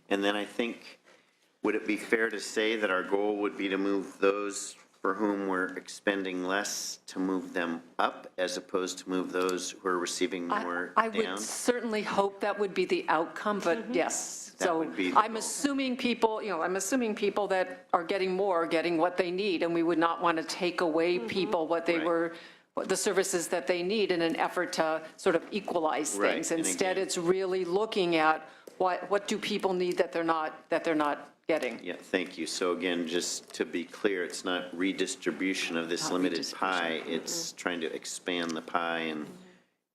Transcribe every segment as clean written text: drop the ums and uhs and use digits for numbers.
And then I think, would it be fair to say that our goal would be to move those for whom we're expending less, to move them up as opposed to move those who are receiving more I down? would certainly hope that would be the outcome, but yes. That So would be the I'm goal. assuming people, I'm assuming people that are getting more, are getting what they need, and we would not want to take away people what they Right. were, the services that they need in an effort to sort of equalize Right, things. and Instead, again- it's really looking at what do people need that they're not getting. Yeah, thank you. So again, just to be clear, it's not redistribution of this Not limited redistribution. pie. It's trying to expand the pie and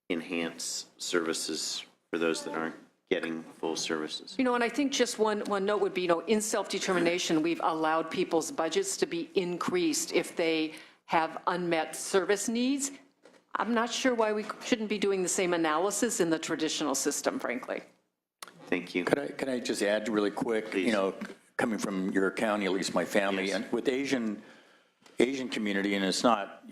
enhance services for those that aren't getting full services. And I think just one note would be, in self-determination, we've allowed people's budgets to be increased if they have unmet service needs. I'm not sure why we shouldn't be doing the same analysis in the traditional system, frankly. Thank you. Could I just add really quick, Please. coming from your county, at least my family, Yes. and with Asian community, and it's not,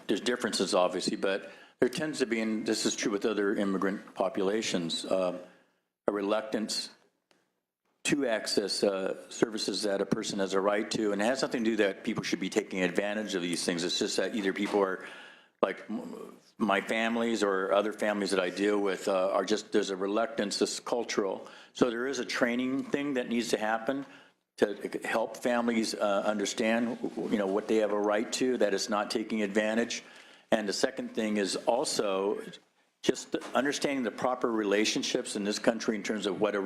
there's differences obviously, but there tends to be, and this is true with other immigrant populations, a reluctance to access services that a person has a right to, and it has nothing to do that people should be taking advantage of these things. It's just that either people are, like my families or other families that I deal with, are just, there's a reluctance, this cultural. So there is a training thing that needs to happen to help families understand, what they have a right to, that it's not taking advantage. And the second thing is also just understanding the proper relationships in this country in terms of what a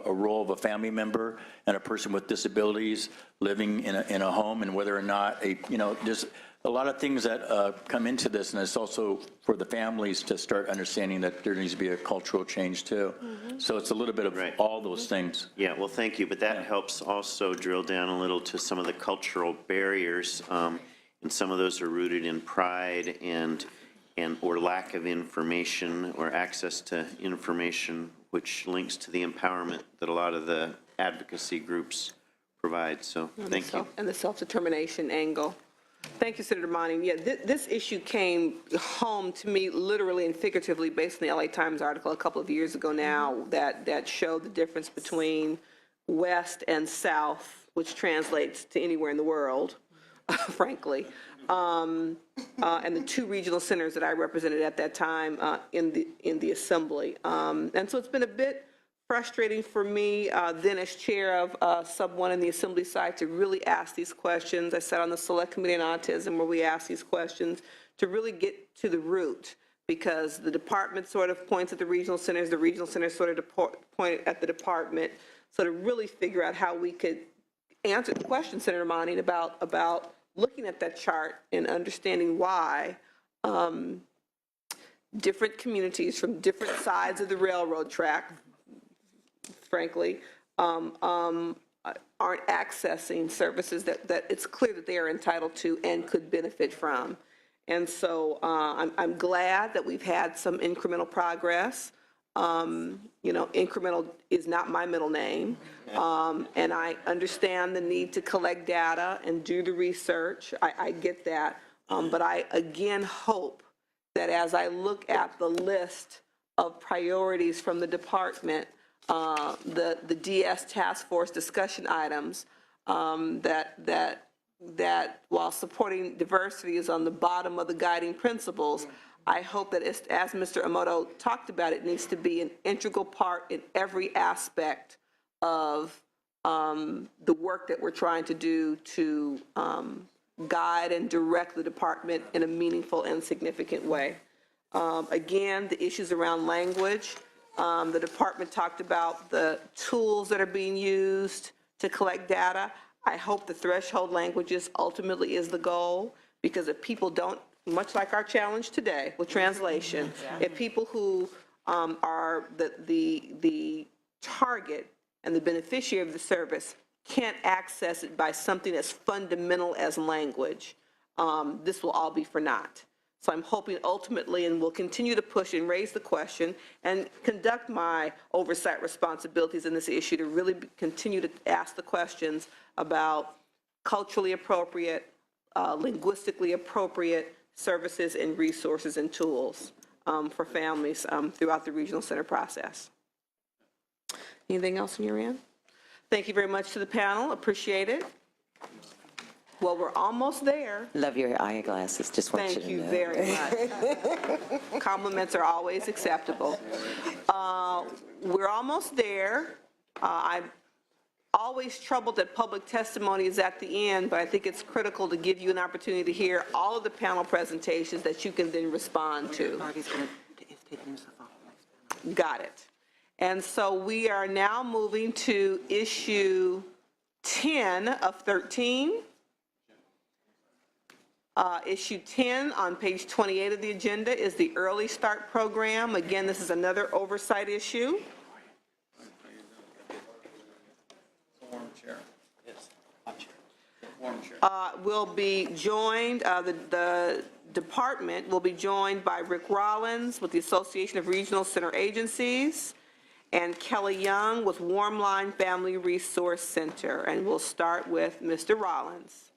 role of a family member and a person with disabilities living in a home, and whether or not there's a lot of things that come into this, and it's also for the families to start understanding that there needs to be a cultural change too. So it's a little bit of Right. all those things. Yeah, well, thank you, but that helps also drill down a little to some of the cultural barriers, and some of those are rooted in pride and or lack of information or access to information, which links to the empowerment that a lot of the advocacy groups provide. So thank you. And the self-determination angle. Thank you, Senator Monty. Yeah, this issue came home to me literally and figuratively based on the LA Times article a couple of years ago now that showed the difference between West and South, which translates to anywhere in the world, frankly, and the two regional centers that I represented at that time in the Assembly. And so it's been a bit frustrating for me then as chair of Sub 1 in the Assembly side to really ask these questions. I sat on the Select Committee on Autism where we asked these questions to really get to the root, because the department sort of points at the regional centers sort of point at the department, so to really figure out how we could answer the question, Senator Monty, about looking at that chart and understanding why different communities from different sides of the railroad track, frankly, aren't accessing services that it's clear that they are entitled to and could benefit from. And so I'm glad that we've had some incremental progress. Incremental is not my middle name. And I understand the need to collect data and do the research. I get that. But I, again, hope that as I look at the list of priorities from the department, the DS task force discussion items, that while supporting diversity is on the bottom of the guiding principles, I hope that as Mr. Emoto talked about, it needs to be an integral part in every aspect of the work that we're trying to do to guide and direct the department in a meaningful and significant way. Again, the issues around language. The department talked about the tools that are being used to collect data. I hope the threshold languages ultimately is the goal, because if people don't, much like our challenge today with translation, if people who are the target and the beneficiary of the service can't access it by something as fundamental as language, this will all be for naught. So I'm hoping ultimately, and we'll continue to push and raise the question and conduct my oversight responsibilities in this issue to really continue to ask the questions about culturally appropriate, linguistically appropriate services and resources and tools for families throughout the regional center process. Anything else on your end? Thank you very much to the panel. Appreciate it. Well, we're almost there. Love your eyeglasses, just want you Thank to you know. very much. Compliments are always acceptable. We're almost there. I'm always troubled that public testimony is at the end, but I think it's critical to give you an opportunity to hear all of the panel presentations that you can then respond to. Got it. And so we are now moving to issue 10 of 13. Issue 10 on page 28 of the agenda is the Early Start Program. Again, this is another oversight issue. Will be joined, the department will be joined by Rick Rollins with the Association of Regional Center Agencies and Kelly Young with Warmline Family Resource Center. And we'll start with Mr. Rollins.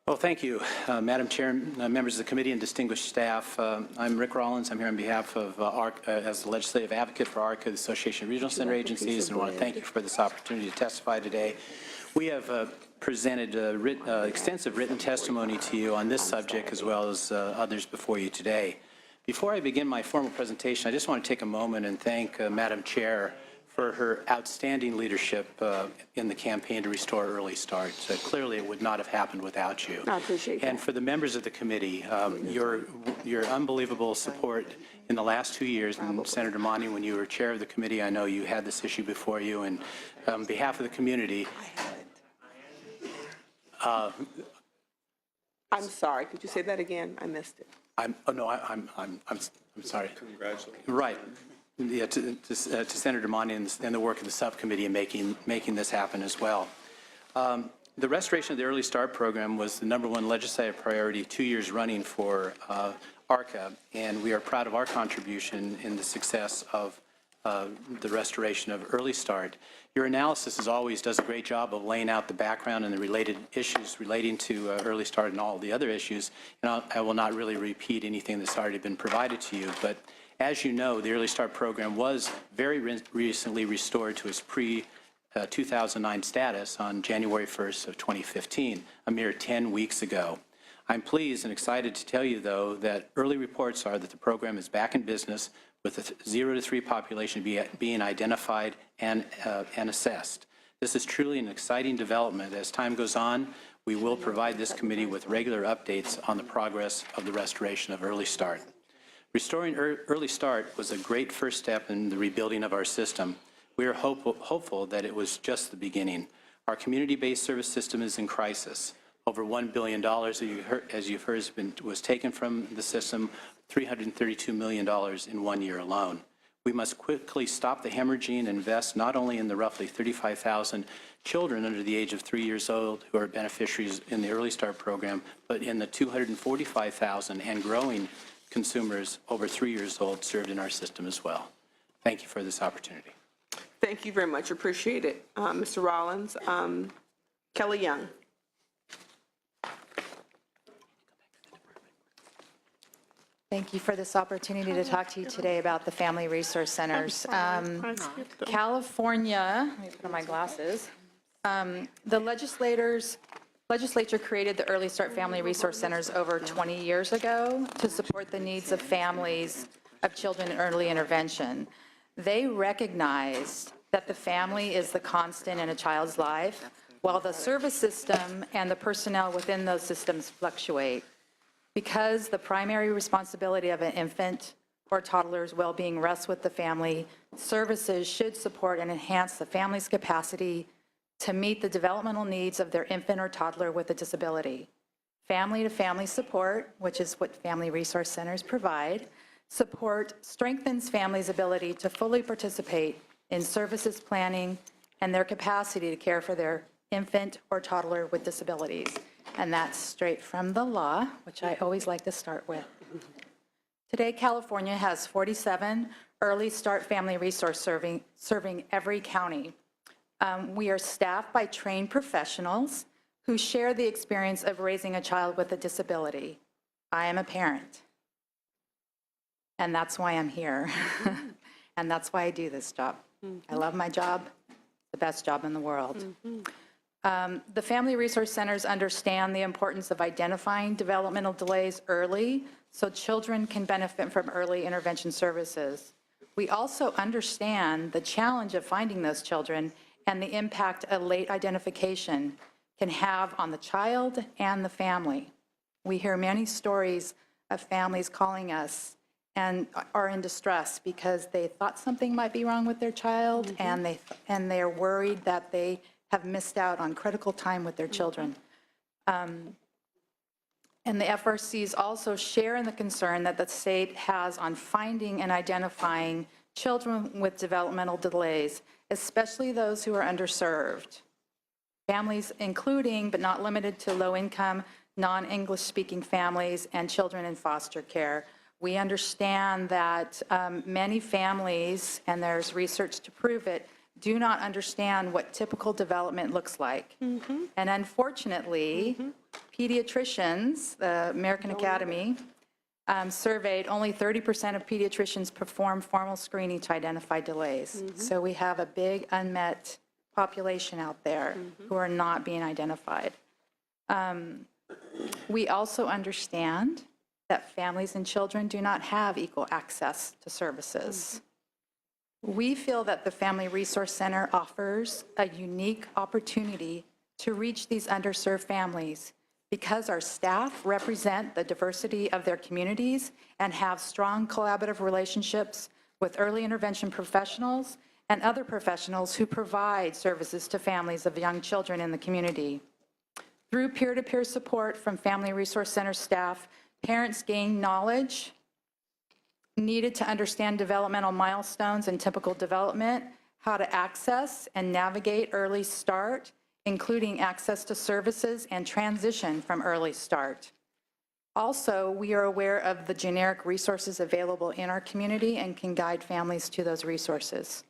Well, thank you, Madam Chair, members of the committee, and distinguished staff. I'm Rick Rollins. I'm here on behalf of as the legislative advocate for ARCA, the Association of Regional Center Agencies, and I want to thank you for this opportunity to testify today. We have presented extensive written testimony to you on this subject as well as others before you today. Before I begin my formal presentation, I just want to take a moment and thank Madam Chair for her outstanding leadership in the campaign to restore Early Start. Clearly, it would not have happened without you. I appreciate that. And for the members of the committee, your unbelievable support in the last 2 years. And Senator Monty, when you were chair of the committee, I know you had this issue before you. And on behalf of the community, I'm sorry. Could you say that again? I missed it. I'm sorry. Congratulations. Right. Yeah, to Senator Monty and the work of the subcommittee in making this happen as well. The restoration of the Early Start program was the #1 legislative priority 2 years running for ARCA, and we are proud of our contribution in the success of the restoration of Early Start. Your analysis, as always, does a great job of laying out the background and the related issues relating to Early Start and all the other issues, and I will not really repeat anything that's already been provided to you, but as you know, the Early Start program was very recently restored to its pre-2009 status on January 1st of 2015, a mere 10 weeks ago. I'm pleased and excited to tell you, though, that early reports are that the program is back in business with the 0 to 3 population being identified and assessed. This is truly an exciting development. As time goes on, we will provide this committee with regular updates on the progress of the restoration of Early Start. Restoring Early Start was a great first step in the rebuilding of our system. We are hopeful that it was just the beginning. Our community-based service system is in crisis. Over $1 billion, as you've heard, was taken from the system, $332 million in 1 year alone. We must quickly stop the hemorrhaging and invest not only in the roughly 35,000 children under the age of 3 years old who are beneficiaries in the Early Start program, but in the 245,000 and growing consumers over 3 years old served in our system as well. Thank you for this opportunity. Thank you very much. Appreciate it, Mr. Rollins. Kelly Young. Thank you for this opportunity to talk to you today about the Family Resource Centers. California, let me put on my glasses. The legislature created the Early Start Family Resource Centers over 20 years ago to support the needs of families of children in early intervention. They recognized that the family is the constant in a child's life, while the service system and the personnel within those systems fluctuate. Because the primary responsibility of an infant or toddler's well-being rests with the family, services should support and enhance the family's capacity to meet the developmental needs of their infant or toddler with a disability. Family-to-family support, which is what Family Resource Centers provide, support strengthens families' ability to fully participate in services planning and their capacity to care for their infant or toddler with disabilities. And that's straight from the law, which I always like to start with. Today, California has 47 Early Start Family Resource serving every county. We are staffed by trained professionals who share the experience of raising a child with a disability. I am a parent, and that's why I'm here, and that's why I do this job. I love my job, the best job in the world. The Family Resource Centers understand the importance of identifying developmental delays early so children can benefit from early intervention services. We also understand the challenge of finding those children and the impact a late identification can have on the child and the family. We hear many stories of families calling us and are in distress because they thought something might be wrong with their child, and they're worried that they have missed out on critical time with their children. And the FRCs also share in the concern that the state has on finding and identifying children with developmental delays, especially those who are underserved. Families including, but not limited to, low-income, non-English speaking families and children in foster care. We understand that many families, and there's research to prove it, do not understand what typical development looks like. And unfortunately, pediatricians, the American Academy, surveyed only 30% of pediatricians perform formal screening to identify delays. So we have a big unmet population out there who are not being identified. We also understand that families and children do not have equal access to services. We feel that the Family Resource Center offers a unique opportunity to reach these underserved families because our staff represent the diversity of their communities and have strong collaborative relationships with early intervention professionals and other professionals who provide services to families of young children in the community. Through peer-to-peer support from Family Resource Center staff, parents gain knowledge needed to understand developmental milestones and typical development, how to access and navigate early start, including access to services and transition from early start. Also, we are aware of the generic resources available in our community and can guide families to those resources.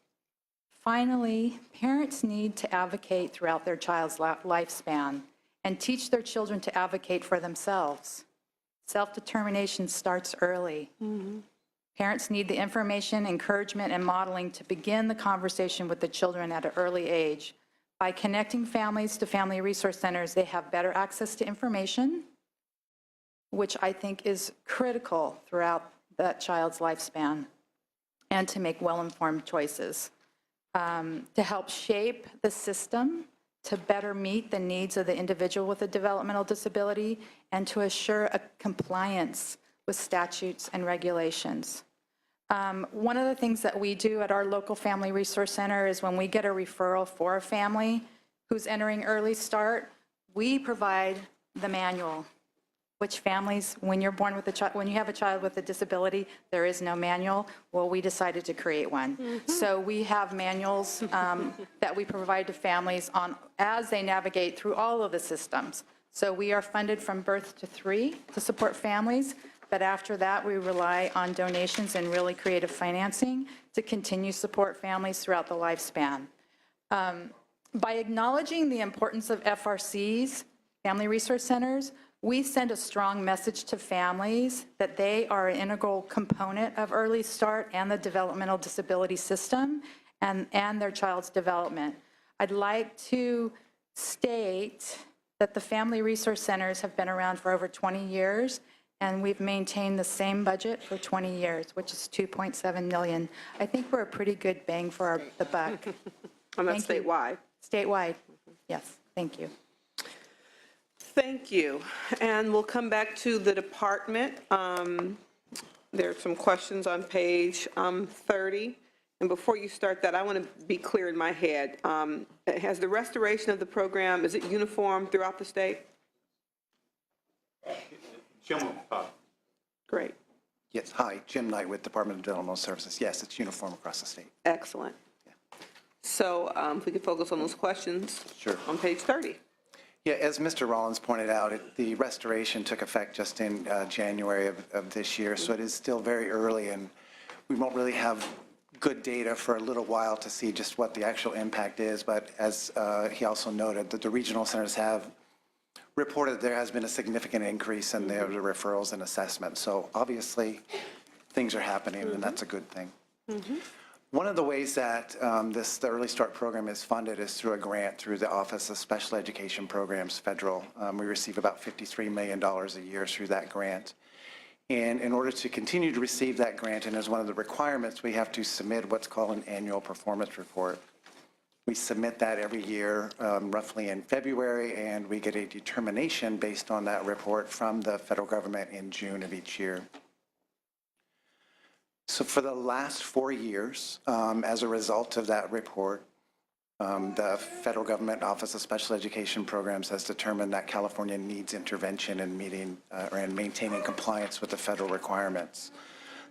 Finally, parents need to advocate throughout their child's lifespan and teach their children to advocate for themselves. Self-determination starts early. Parents need the information, encouragement, and modeling to begin the conversation with the children at an early age. By connecting families to Family Resource Centers, they have better access to information, which I think is critical throughout that child's lifespan, and to make well-informed choices. To help shape the system to better meet the needs of the individual with a developmental disability and to assure a compliance with statutes and regulations. One of the things that we do at our local Family Resource Center is when we get a referral for a family who's entering early start, we provide the manual, which families, when you're born with a child, when you have a child with a disability, there is no manual. Well, we decided to create one. So we have manuals that we provide to families on as they navigate through all of the systems. So we are funded from birth to 3 to support families, but after that, we rely on donations and really creative financing to continue support families throughout the lifespan. By acknowledging the importance of FRCs, Family Resource Centers, we send a strong message to families that they are an integral component of early start and the developmental disability system and their child's development. I'd like to state that the Family Resource Centers have been around for over 20 years, and we've maintained the same budget for 20 years, which is $2.7 million. I think we're a pretty good bang for the buck. And that's Thank you. statewide. Statewide, yes, thank you. Thank you. And we'll come back to the department. There are some questions on page 30. And before you start that, I want to be clear in my head. Has the restoration of the program, is it uniform throughout the state? Jim, Great. yes, hi, Jim Knight with Department of Developmental Services. Yes, it's uniform across the state. Excellent. So if we could focus on those questions. Sure. On page 30. Yeah, as Mr. Rollins pointed out, the restoration took effect just in January of this year, so it is still very early, and we won't really have good data for a little while to see just what the actual impact is. But as he also noted, that the regional centers have reported there has been a significant increase in their referrals and assessments. So obviously, things are happening, and that's a good thing. One of the ways that the Early Start program is funded is through a grant through the Office of Special Education Programs, federal. We receive about $53 million a year through that grant. And in order to continue to receive that grant, and as one of the requirements, we have to submit what's called an annual performance report. We submit that every year, roughly in February, and we get a determination based on that report from the federal government in June of each year. So for the last 4 years, as a result of that report, the federal government Office of Special Education Programs has determined that California needs intervention in meeting and maintaining compliance with the federal requirements.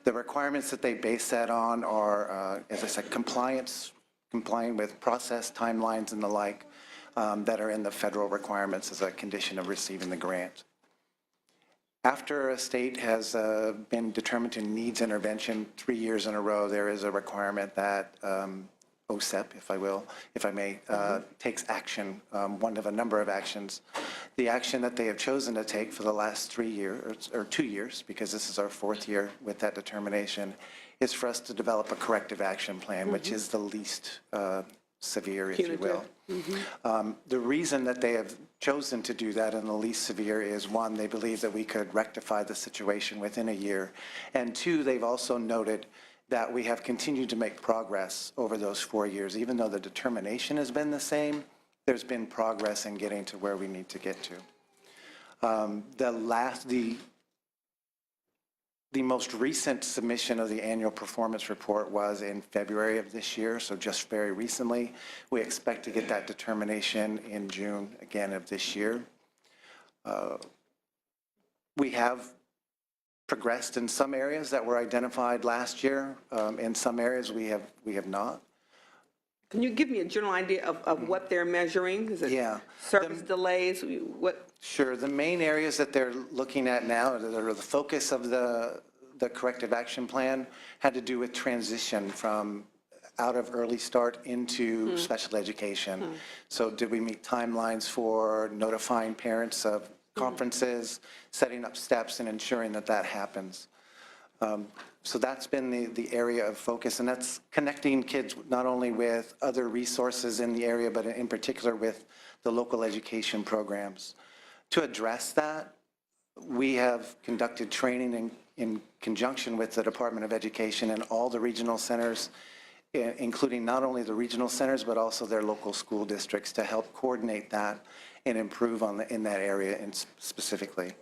The requirements that they base that on are, as I said, complying with process timelines and the like that are in the federal requirements as a condition of receiving the grant. After a state has been determined to needs intervention 3 years in a row, there is a requirement that OSEP, if I may, takes action, one of a number of actions. The action that they have chosen to take for the last 3 years, or 2 years, because this is our 4th year with that determination, is for us to develop a corrective action plan, which is the least severe, if you will. The reason that they have chosen to do that in the least severe is, one, they believe that we could rectify the situation within a year, and two, they've also noted that we have continued to make progress over those 4 years. Even though the determination has been the same, there's been progress in getting to where we need to get to. The most recent submission of the annual performance report was in February of this year, so just very recently. We expect to get that determination in June, again, of this year. We have progressed in some areas that were identified last year. In some areas, we have not. Can you give me a general idea of what they're measuring? Is it service delays? What? Sure. The main areas that they're looking at now, that are the focus of the corrective action plan, had to do with transition from out of early start into special education. So did we meet timelines for notifying parents of conferences, setting up steps, and ensuring that that happens? So that's been the area of focus, and that's connecting kids not only with other resources in the area, but in particular with the local education programs. To address that, we have conducted training in conjunction with the Department of Education and all the regional centers, including not only the regional centers, but also their local school districts, to help coordinate that and improve in that area specifically.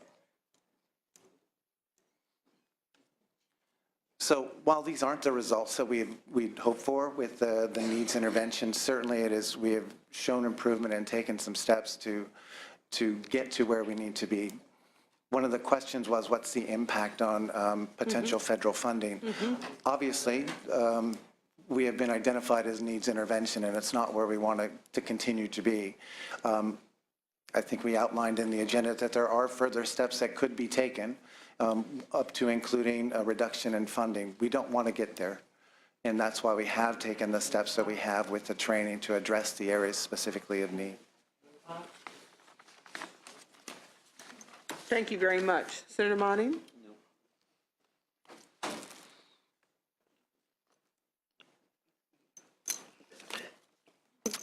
So while these aren't the results that we'd hope for with the needs intervention, certainly we have shown improvement and taken some steps to get to where we need to be. One of the questions was, what's the impact on potential federal funding? Obviously, we have been identified as needs intervention, and it's not where we want to continue to be. I think we outlined in the agenda that there are further steps that could be taken, up to including a reduction in funding. We don't want to get there, and that's why we have taken the steps that we have with the training to address the areas specifically of need. Thank you very much. Senator Monning?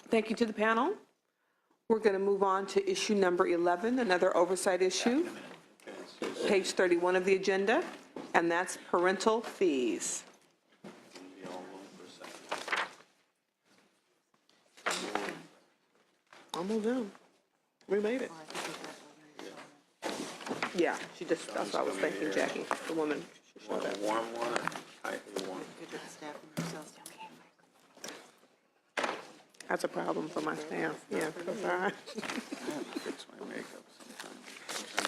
Thank you to the panel. We're going to move on to issue number 11, another oversight issue, page 31 of the agenda, and that's parental fees. Almost done. We made it. Yeah, that's what I was thinking, Jackie, the woman. Want a warm one or icy one? That's a problem for my staff. Yeah, that's all right. Fix my makeup sometimes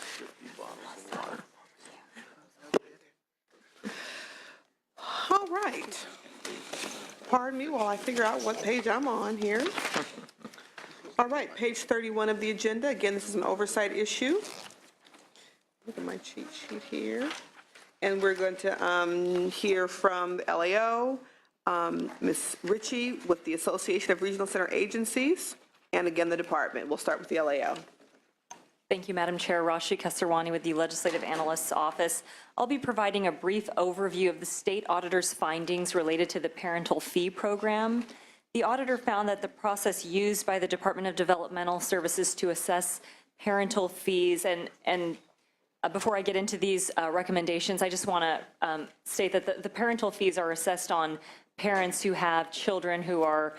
50 bottles of water. All right. Pardon me while I figure out what page I'm on here. All right, page 31 of the agenda. Again, this is an oversight issue. Look at my cheat sheet here. And we're going to hear from the LAO, Ms. Ritchie with the Association of Regional Center Agencies, and again, the department. We'll start with the LAO. Thank you, Madam Chair. Rashi Kesarwani with the Legislative Analyst's Office. I'll be providing a brief overview of the state auditor's findings related to the parental fee program. The auditor found that the process used by the Department of Developmental Services to assess parental fees, and before I get into these recommendations, I just want to state that the parental fees are assessed on parents who have children who are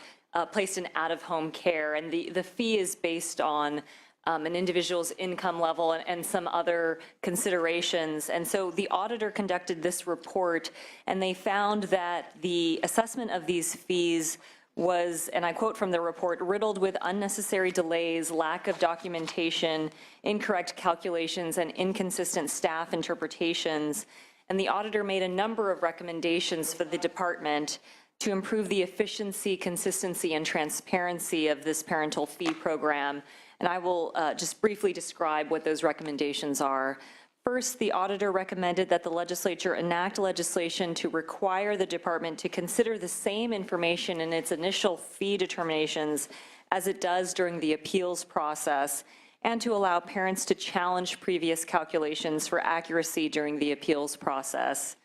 placed in out-of-home care, and the fee is based on an individual's income level and some other considerations. And so the auditor conducted this report, and they found that the assessment of these fees was, and I quote from the report, riddled with unnecessary delays, lack of documentation, incorrect calculations, and inconsistent staff interpretations. And the auditor made a number of recommendations for the department to improve the efficiency, consistency, and transparency of this parental fee program. And I will just briefly describe what those recommendations are. First, the auditor recommended that the legislature enact legislation to require the department to consider the same information in its initial fee determinations as it does during the appeals process, and to allow parents to challenge previous calculations for accuracy during the appeals process.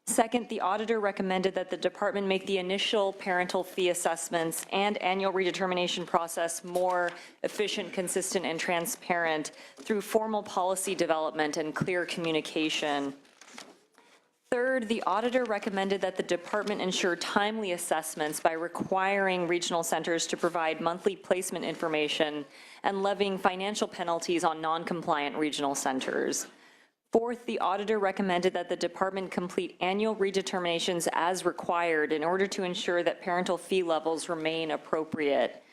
Second, the auditor recommended that the department make the initial parental fee assessments and annual redetermination process more efficient, consistent, and transparent through formal policy development and clear communication. Third, the auditor recommended that the department ensure timely assessments by requiring regional centers to provide monthly placement information and levying financial penalties on non-compliant regional centers. Fourth, the auditor recommended that the department complete annual redeterminations as required in order to ensure that parental fee levels remain appropriate.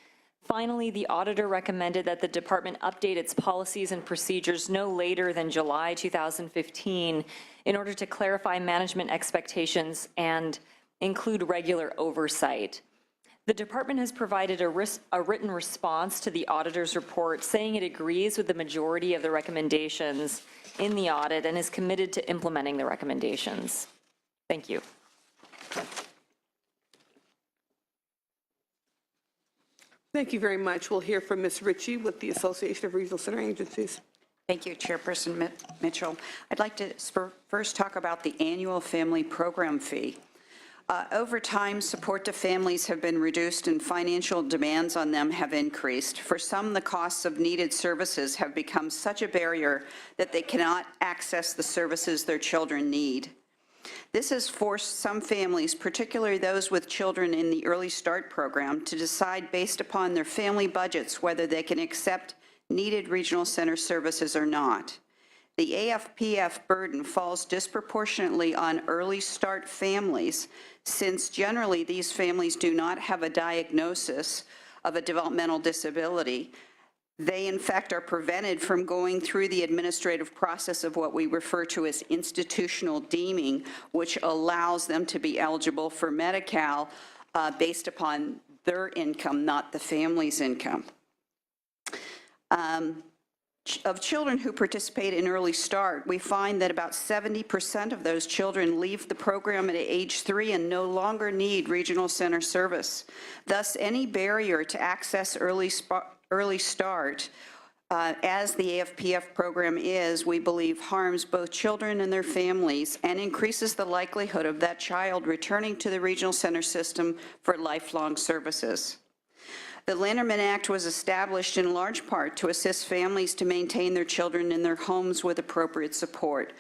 Finally, the auditor recommended that the department update its policies and procedures no later than July 2015 in order to clarify management expectations and include regular oversight. The department has provided a written response to the auditor's report saying it agrees with the majority of the recommendations in the audit and is committed to implementing the recommendations. Thank you. Thank you very much. We'll hear from Ms. Ritchie with the Association of Regional Center Agencies. Thank you, Chairperson Mitchell. I'd like to first talk about the annual family program fee. Over time, support to families have been reduced and financial demands on them have increased. For some, the costs of needed services have become such a barrier that they cannot access the services their children need. This has forced some families, particularly those with children in the Early Start program, to decide based upon their family budgets whether they can accept needed regional center services or not. The AFPF burden falls disproportionately on Early Start families, since generally these families do not have a diagnosis of a developmental disability. They, in fact, are prevented from going through the administrative process of what we refer to as institutional deeming, which allows them to be eligible for Medi-Cal based upon their income, not the family's income. Of children who participate in Early Start, we find that about 70% of those children leave the program at age 3 and no longer need regional center service. Thus, any barrier to access Early Start, as the AFPF program is, we believe harms both children and their families and increases the likelihood of that child returning to the regional center system for lifelong services. The Lanterman Act was established in large part to assist families to maintain their children in their homes with appropriate support.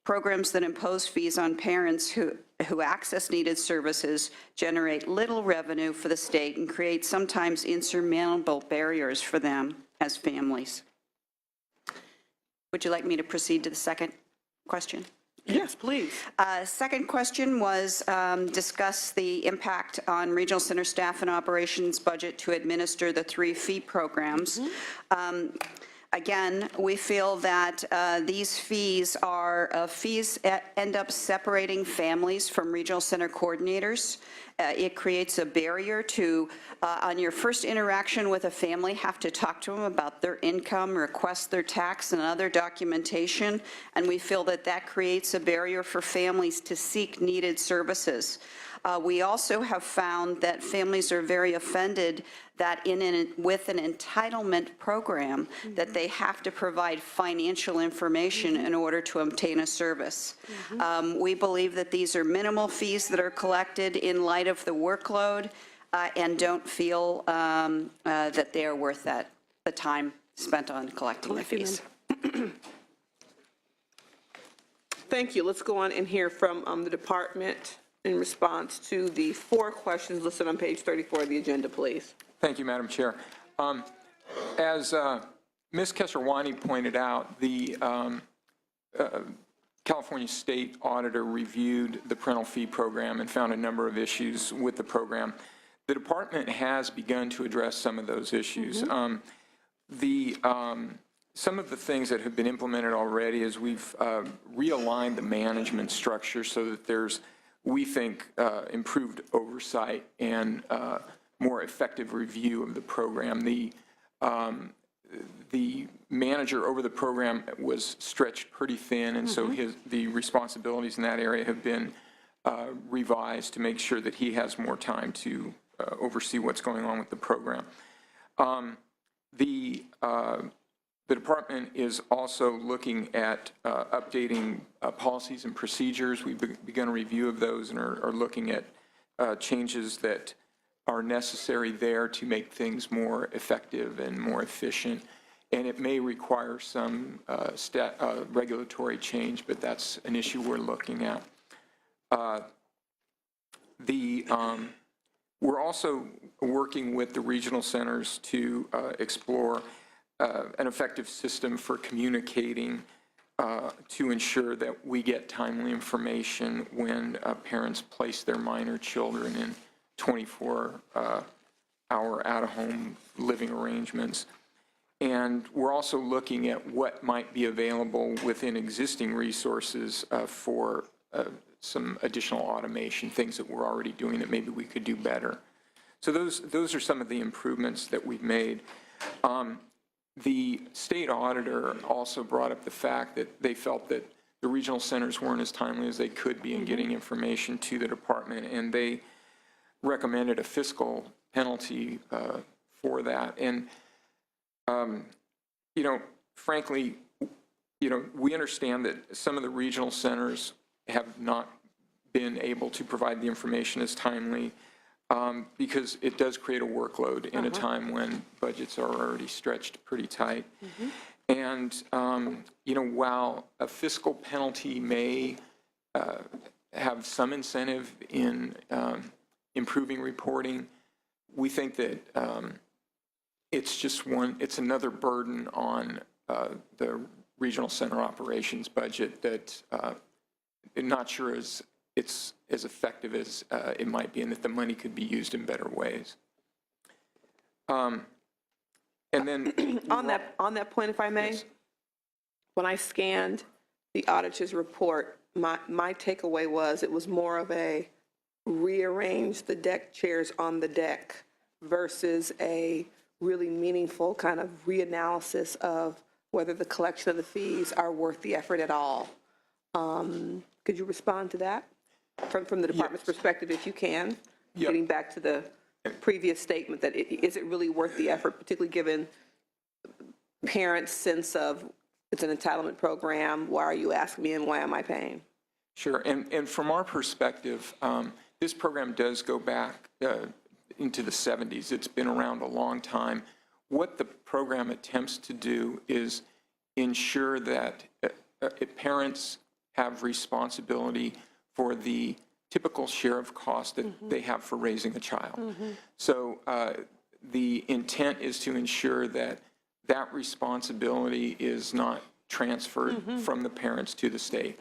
Programs that impose fees on parents who access needed services generate little revenue for the state and create sometimes insurmountable barriers for them as families. Would you like me to proceed to the second question? Yes, please. Second question was discuss the impact on regional center staff and operations budget to administer the 3 fee programs. Again, we feel that these fees end up separating families from regional center coordinators. It creates a barrier to, on your first interaction with a family, have to talk to them about their income, request their tax and other documentation, and we feel that that creates a barrier for families to seek needed services. We also have found that families are very offended that with an entitlement program, that they have to provide financial information in order to obtain a service. We believe that these are minimal fees that are collected in light of the workload, and don't feel that they are worth the time spent on collecting the fees. Thank you. Let's go on and hear from the department in response to the 4 questions listed on page 34 of the agenda, please. Thank you, Madam Chair. As Ms. Kesarwani pointed out, the California State Auditor reviewed the parental fee program and found a number of issues with the program. The department has begun to address some of those issues. Some of the things that have been implemented already is we've realigned the management structure so that there's, we think, improved oversight and more effective review of the program. The manager over the program was stretched pretty thin, and so the responsibilities in that area have been revised to make sure that he has more time to oversee what's going on with the program. The department is also looking at updating policies and procedures. We've begun a review of those and are looking at changes that are necessary there to make things more effective and more efficient. And it may require some regulatory change, but that's an issue we're looking at. We're also working with the regional centers to explore an effective system for communicating to ensure that we get timely information when parents place their minor children in 24-hour out-of-home living arrangements. And we're also looking at what might be available within existing resources for some additional automation, things that we're already doing that maybe we could do better. So those are some of the improvements that we've made. The state auditor also brought up the fact that they felt that the regional centers weren't as timely as they could be in getting information to the department, and they recommended a fiscal penalty for that. And, frankly, we understand that some of the regional centers have not been able to provide the information as timely because it does create a workload in a time when budgets are already stretched pretty tight. And, while a fiscal penalty may have some incentive in improving reporting, we think that it's another burden on the regional center operations budget that I'm not sure it's as effective as it might be, and that the money could be used in better ways. And then on that point, if I may, yes. When I scanned the auditor's report, my takeaway was it was more of a rearrange the deck chairs on the deck versus a really meaningful kind of reanalysis of whether the collection of the fees are worth the effort at all. Could you respond to that from the department's perspective, if you can? Yep. Getting back to the previous statement, that is it really worth the effort, particularly given parents' sense of it's an entitlement program, why are you asking me and why am I paying? Sure, and from our perspective, this program does go back into the 70s. It's been around a long time. What the program attempts to do is ensure that parents have responsibility for the typical share of cost that they have for raising a child. So the intent is to ensure that that responsibility is not transferred from the parents to the state.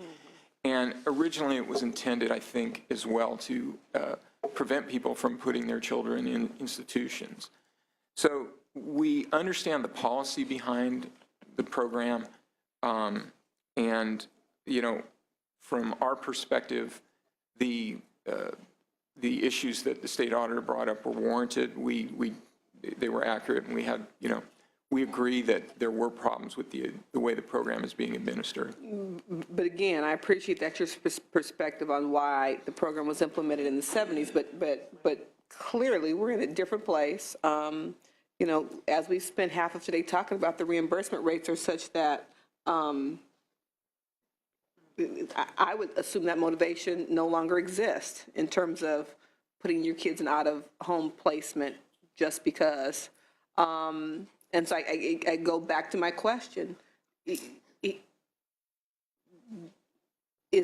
And originally it was intended, I think, as well to prevent people from putting their children in institutions. So we understand the policy behind the program, and, from our perspective, the issues that the state auditor brought up were warranted. They were accurate, and we had, we agree that there were problems with the way the program is being administered. But again, I appreciate that your perspective on why the program was implemented in the 70s, but clearly, we're in a different place. You know, as we spent half of today talking about, the reimbursement rates are such that I would assume that motivation no longer exists in terms of putting your kids in out-of-home placement just because. And so I go back to my question. Is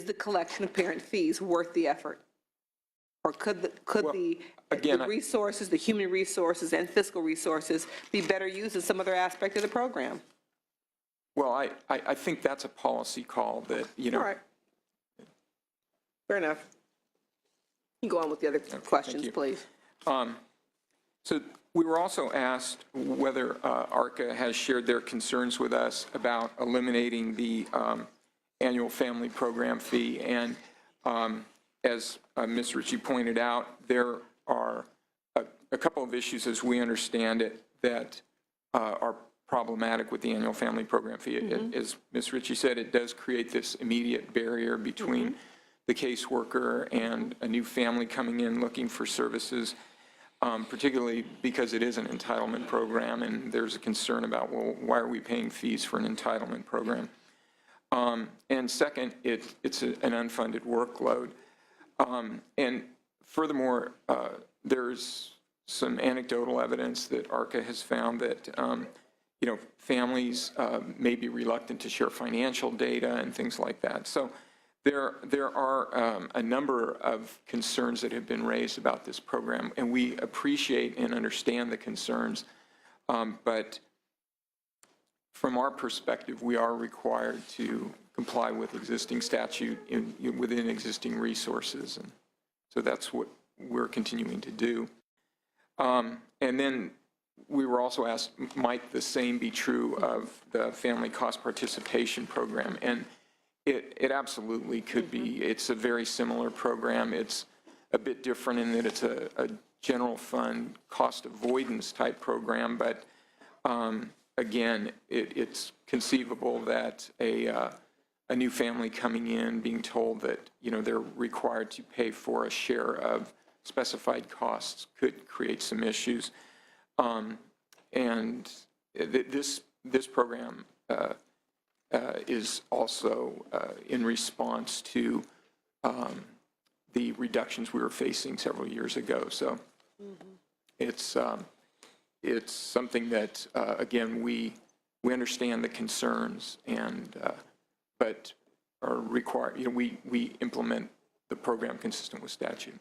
the collection of parent fees worth the effort? Or could the resources, the human resources and fiscal resources be better used in some other aspect of the program? Well, I think that's a policy call that, you know. All right. Fair enough. You can go on with the other questions, please. So we were also asked whether ARCA has shared their concerns with us about eliminating the annual family program fee. And as Ms. Ritchie pointed out, there are a couple of issues, as we understand it, that are problematic with the annual family program fee. As Ms. Ritchie said, it does create this immediate barrier between the caseworker and a new family coming in looking for services, particularly because it is an entitlement program, and there's a concern about, well, why are we paying fees for an entitlement program? And second, it's an unfunded workload. And furthermore, there's some anecdotal evidence that ARCA has found that, you know, families may be reluctant to share financial data and things like that. So there are a number of concerns that have been raised about this program, and we appreciate and understand the concerns. But from our perspective, we are required to comply with existing statute within existing resources. And so that's what we're continuing to do. And then we were also asked, might the same be true of the Family Cost Participation Program? And it absolutely could be. It's a very similar program. It's a bit different in that it's a general fund cost avoidance type program, but again, it's conceivable that a new family coming in being told that, you know, they're required to pay for a share of specified costs could create some issues. And this program is also in response to the reductions we were facing several years ago. So it's something that, again, we understand the concerns, and but are required, you know, we implement the program consistent with statute.